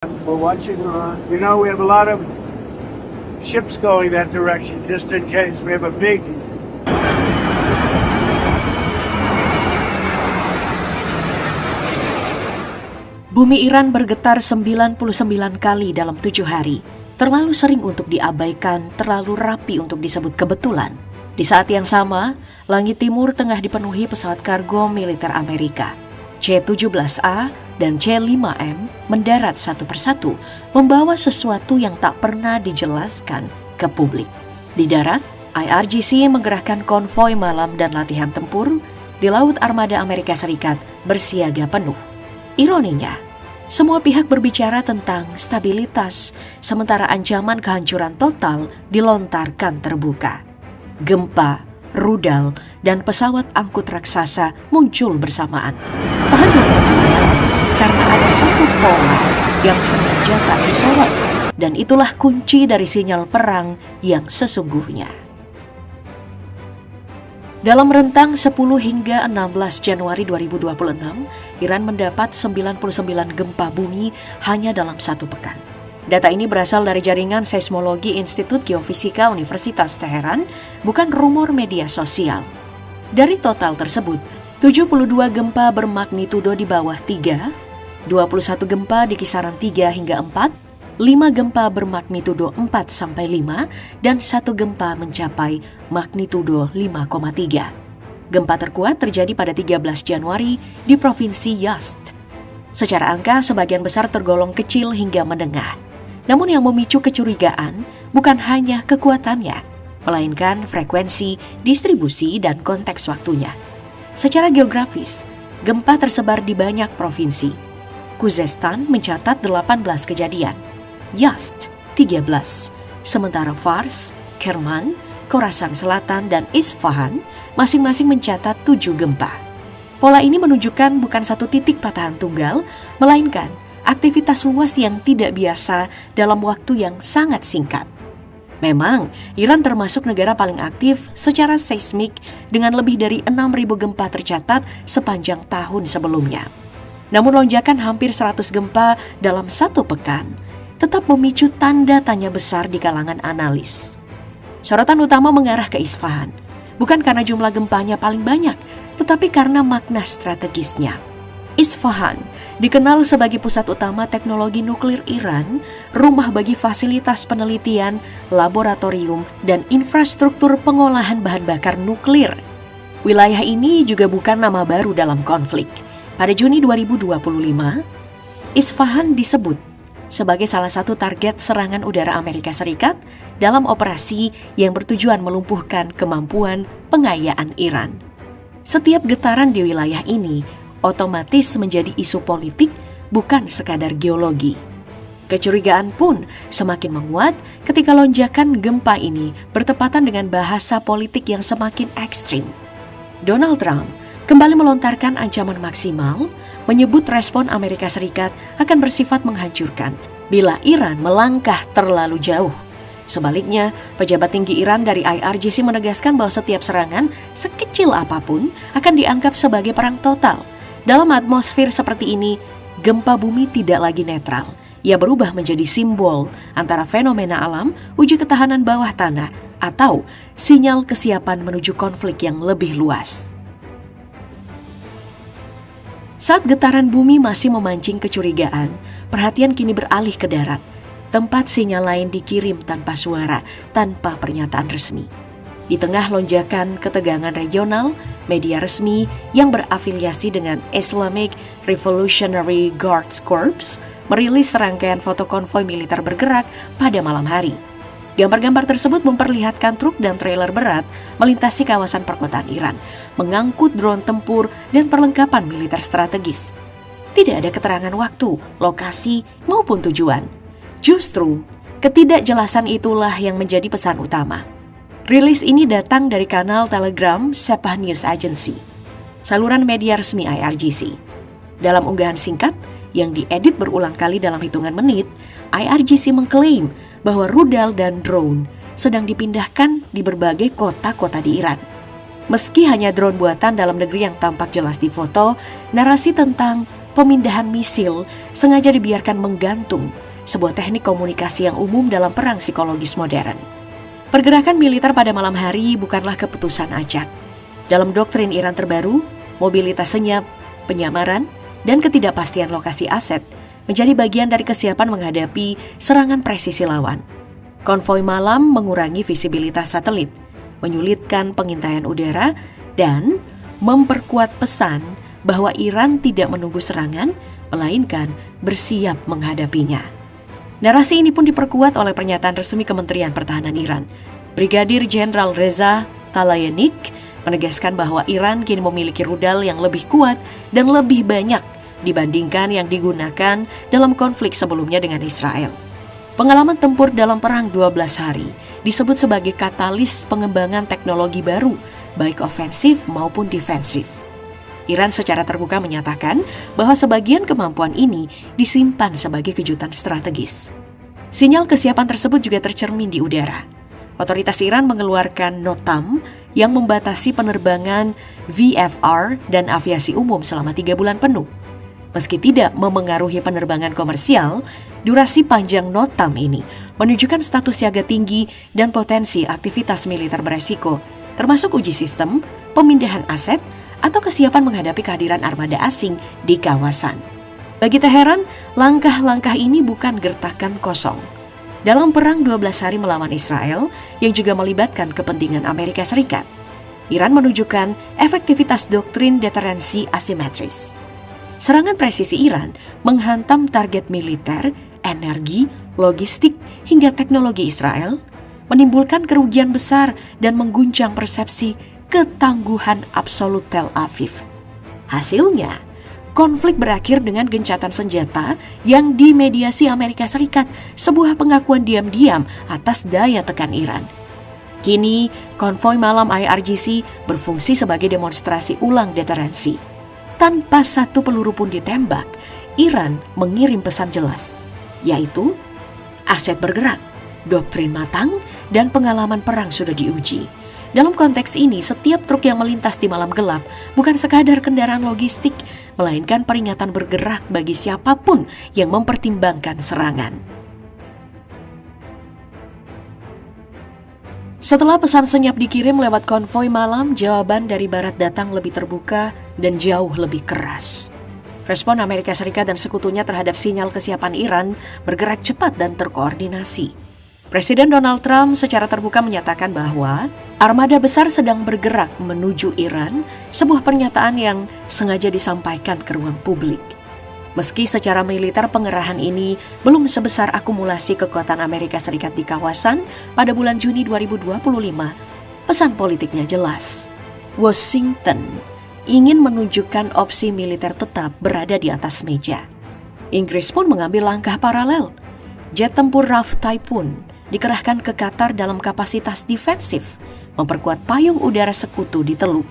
We're watching, we have a lot of ships going that direction, just in case we have a big. Bumi Iran bergetar 99 kali dalam 7 hari. Terlalu sering untuk diabaikan, terlalu rapi untuk disebut kebetulan. Di saat yang sama, langit timur tengah dipenuhi pesawat kargo militer Amerika. C-17A dan C-5M mendarat satu persatu, membawa sesuatu yang tak pernah dijelaskan ke publik. Di darat, IRGC menggerakkan konvoi malam dan latihan tempur. Di laut, armada Amerika Serikat bersiaga penuh. Ironinya, semua pihak berbicara tentang stabilitas, sementara ancaman kehancuran total dilontarkan terbuka. Gempa, rudal, dan pesawat angkut raksasa muncul bersamaan. Tahan dulu, karena ada satu pola yang sengaja tak disorot, dan itulah kunci dari sinyal perang yang sesungguhnya. Dalam rentang 10 hingga 16 Januari 2026, Iran mendapat 99 gempa bumi hanya dalam satu pekan. Data ini berasal dari jaringan seismologi Institut Geofisika Universitas Teheran, bukan rumor media sosial. Dari total tersebut, 72 gempa bermagnitudo di bawah 3, 21 gempa di kisaran 3 hingga 4, 5 gempa bermagnitudo 4-5, dan 1 gempa mencapai magnitudo 5,3. Gempa terkuat terjadi pada 13 Januari di Provinsi Yazd. Secara angka, sebagian besar tergolong kecil hingga menengah. Namun yang memicu kecurigaan bukan hanya kekuatannya, melainkan frekuensi, distribusi, dan konteks waktunya. Secara geografis, gempa tersebar di banyak provinsi. Khuzestan mencatat 18 kejadian, Yazd 13, sementara Fars, Kerman, Khorasan Selatan, dan Isfahan masing-masing mencatat 7 gempa. Pola ini menunjukkan bukan satu titik patahan tunggal, melainkan aktivitas luas yang tidak biasa dalam waktu yang sangat singkat. Memang, Iran termasuk negara paling aktif secara seismik dengan lebih dari 6.000 gempa tercatat sepanjang tahun sebelumnya. Namun lonjakan hampir 100 gempa dalam satu pekan tetap memicu tanda tanya besar di kalangan analis. Sorotan utama mengarah ke Isfahan, bukan karena jumlah gempanya paling banyak, tetapi karena makna strategisnya. Isfahan dikenal sebagai pusat utama teknologi nuklir Iran, rumah bagi fasilitas penelitian, laboratorium, dan infrastruktur pengolahan bahan bakar nuklir. Wilayah ini juga bukan nama baru dalam konflik. Pada Juni 2025, Isfahan disebut sebagai salah satu target serangan udara Amerika Serikat dalam operasi yang bertujuan melumpuhkan kemampuan pengayaan Iran. Setiap getaran di wilayah ini otomatis menjadi isu politik, bukan sekadar geologi. Kecurigaan pun semakin menguat ketika lonjakan gempa ini bertepatan dengan bahasa politik yang semakin ekstrim. Donald Trump kembali melontarkan ancaman maksimal, menyebut respon Amerika Serikat akan bersifat menghancurkan bila Iran melangkah terlalu jauh. Sebaliknya, pejabat tinggi Iran dari IRGC menegaskan bahwa setiap serangan, sekecil apapun, akan dianggap sebagai perang total. Dalam atmosfer seperti ini, gempa bumi tidak lagi netral. Ia berubah menjadi simbol antara fenomena alam, uji ketahanan bawah tanah, atau sinyal kesiapan menuju konflik yang lebih luas. Saat getaran bumi masih memancing kecurigaan, perhatian kini beralih ke darat. Tempat sinyal lain dikirim tanpa suara, tanpa pernyataan resmi. Di tengah lonjakan ketegangan regional, media resmi yang berafiliasi dengan Islamic Revolutionary Guards Corps merilis serangkaian foto konvoi militer bergerak pada malam hari. Gambar-gambar tersebut memperlihatkan truk dan trailer berat melintasi kawasan perkotaan Iran, mengangkut drone tempur dan perlengkapan militer strategis. Tidak ada keterangan waktu, lokasi, maupun tujuan. Justru, ketidakjelasan itulah yang menjadi pesan utama. Rilis ini datang dari kanal Telegram Sepah News Agency, saluran media resmi IRGC. Dalam unggahan singkat yang diedit berulang kali dalam hitungan menit, IRGC mengklaim bahwa rudal dan drone sedang dipindahkan di berbagai kota-kota di Iran. Meski hanya drone buatan dalam negeri yang tampak jelas di foto, narasi tentang pemindahan misil sengaja dibiarkan menggantung, sebuah teknik komunikasi yang umum dalam perang psikologis modern. Pergerakan militer pada malam hari bukanlah keputusan acak. Dalam doktrin Iran terbaru, mobilitas senyap, penyamaran, dan ketidakpastian lokasi aset menjadi bagian dari kesiapan menghadapi serangan presisi lawan. Konvoi malam mengurangi visibilitas satelit, menyulitkan pengintaian udara, dan memperkuat pesan bahwa Iran tidak menunggu serangan, melainkan bersiap menghadapinya. Narasi ini pun diperkuat oleh pernyataan resmi Kementerian Pertahanan Iran. Brigadir Jenderal Reza Talayenik menegaskan bahwa Iran kini memiliki rudal yang lebih kuat dan lebih banyak dibandingkan yang digunakan dalam konflik sebelumnya dengan Israel. Pengalaman tempur dalam perang 12 hari disebut sebagai katalis pengembangan teknologi baru, baik ofensif maupun defensif. Iran secara terbuka menyatakan bahwa sebagian kemampuan ini disimpan sebagai kejutan strategis. Sinyal kesiapan tersebut juga tercermin di udara. Otoritas Iran mengeluarkan notam yang membatasi penerbangan VFR dan aviasi umum selama 3 bulan penuh. Meski tidak memengaruhi penerbangan komersial, durasi panjang notam ini menunjukkan status siaga tinggi dan potensi aktivitas militer beresiko, termasuk uji sistem, pemindahan aset, atau kesiapan menghadapi kehadiran armada asing di kawasan. Bagi Teheran, langkah-langkah ini bukan gertakan kosong. Dalam perang 12 hari melawan Israel, yang juga melibatkan kepentingan Amerika Serikat, Iran menunjukkan efektivitas doktrin deterensi asimetris. Serangan presisi Iran menghantam target militer, energi, logistik, hingga teknologi Israel, menimbulkan kerugian besar dan mengguncang persepsi ketangguhan absolut Tel Aviv. Hasilnya, konflik berakhir dengan gencatan senjata yang dimediasi Amerika Serikat, sebuah pengakuan diam-diam atas daya tekan Iran. Kini, konvoi malam IRGC berfungsi sebagai demonstrasi ulang deterensi. Tanpa satu peluru pun ditembak, Iran mengirim pesan jelas, yaitu aset bergerak, doktrin matang, dan pengalaman perang sudah diuji. Dalam konteks ini, setiap truk yang melintas di malam gelap bukan sekadar kendaraan logistik, melainkan peringatan bergerak bagi siapapun yang mempertimbangkan serangan. Setelah pesan senyap dikirim lewat konvoi malam, jawaban dari Barat datang lebih terbuka dan jauh lebih keras. Respon Amerika Serikat dan sekutunya terhadap sinyal kesiapan Iran bergerak cepat dan terkoordinasi. Presiden Donald Trump secara terbuka menyatakan bahwa armada besar sedang bergerak menuju Iran, sebuah pernyataan yang sengaja disampaikan ke ruang publik. Meski secara militer pengerahan ini belum sebesar akumulasi kekuatan Amerika Serikat di kawasan pada bulan Juni 2025, pesan politiknya jelas. Washington ingin menunjukkan opsi militer tetap berada di atas meja. Inggris pun mengambil langkah paralel. Jet tempur RAF Typhoon dikerahkan ke Qatar dalam kapasitas defensif, memperkuat payung udara sekutu di Teluk.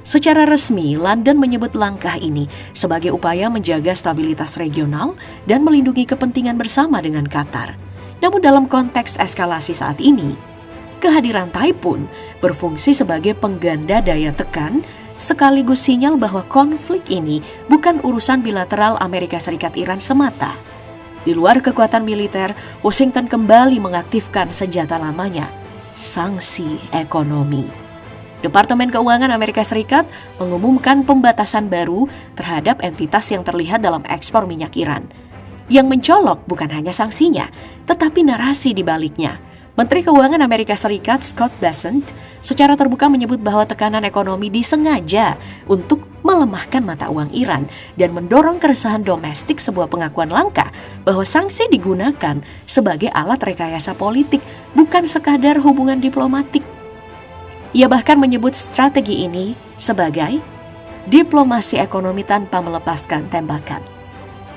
Secara resmi, London menyebut langkah ini sebagai upaya menjaga stabilitas regional dan melindungi kepentingan bersama dengan Qatar. Namun dalam konteks eskalasi saat ini, kehadiran Typhoon berfungsi sebagai pengganda daya tekan sekaligus sinyal bahwa konflik ini bukan urusan bilateral Amerika Serikat-Iran semata. Di luar kekuatan militer, Washington kembali mengaktifkan senjata lamanya, sanksi ekonomi. Departemen Keuangan Amerika Serikat mengumumkan pembatasan baru terhadap entitas yang terlihat dalam ekspor minyak Iran. Yang mencolok bukan hanya sanksinya, tetapi narasi di baliknya. Menteri Keuangan Amerika Serikat Scott Bessent secara terbuka menyebut bahwa tekanan ekonomi disengaja untuk melemahkan mata uang Iran dan mendorong keresahan domestik, sebuah pengakuan langka bahwa sanksi digunakan sebagai alat rekayasa politik, bukan sekadar hubungan diplomatik. Ia bahkan menyebut strategi ini sebagai diplomasi ekonomi tanpa melepaskan tembakan.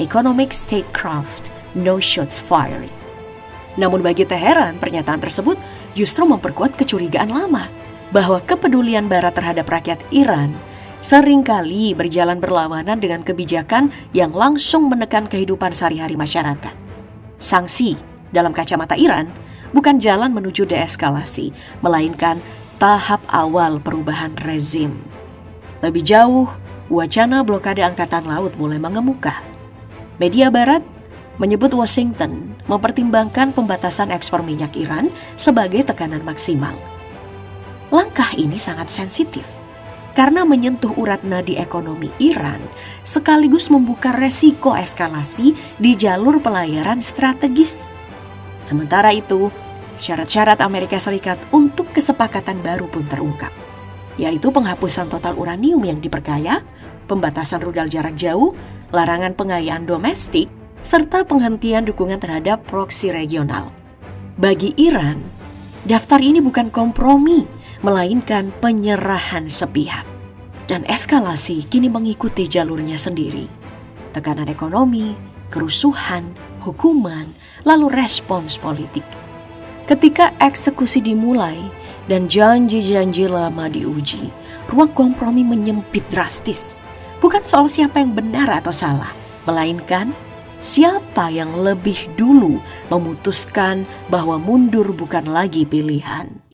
Economic statecraft, no shots fired. Namun bagi Teheran, pernyataan tersebut justru memperkuat kecurigaan lama bahwa kepedulian Barat terhadap rakyat Iran seringkali berjalan berlawanan dengan kebijakan yang langsung menekan kehidupan sehari-hari masyarakat. Sanksi dalam kacamata Iran bukan jalan menuju deeskalasi, melainkan tahap awal perubahan rezim. Lebih jauh, wacana blokade angkatan laut mulai mengemuka. Media Barat menyebut Washington mempertimbangkan pembatasan ekspor minyak Iran sebagai tekanan maksimal. Langkah ini sangat sensitif karena menyentuh urat nadi ekonomi Iran sekaligus membuka resiko eskalasi di jalur pelayaran strategis. Sementara itu, syarat-syarat Amerika Serikat untuk kesepakatan baru pun terungkap, yaitu penghapusan total uranium yang diperkaya, pembatasan rudal jarak jauh, larangan pengayaan domestik, serta penghentian dukungan terhadap proksi regional. Bagi Iran, daftar ini bukan kompromi, melainkan penyerahan sepihak. Dan eskalasi kini mengikuti jalurnya sendiri. Tekanan ekonomi, kerusuhan, hukuman, lalu respons politik. Ketika eksekusi dimulai dan janji-janji lama diuji, ruang kompromi menyempit drastis. Bukan soal siapa yang benar atau salah, melainkan siapa yang lebih dulu memutuskan bahwa mundur bukan lagi pilihan.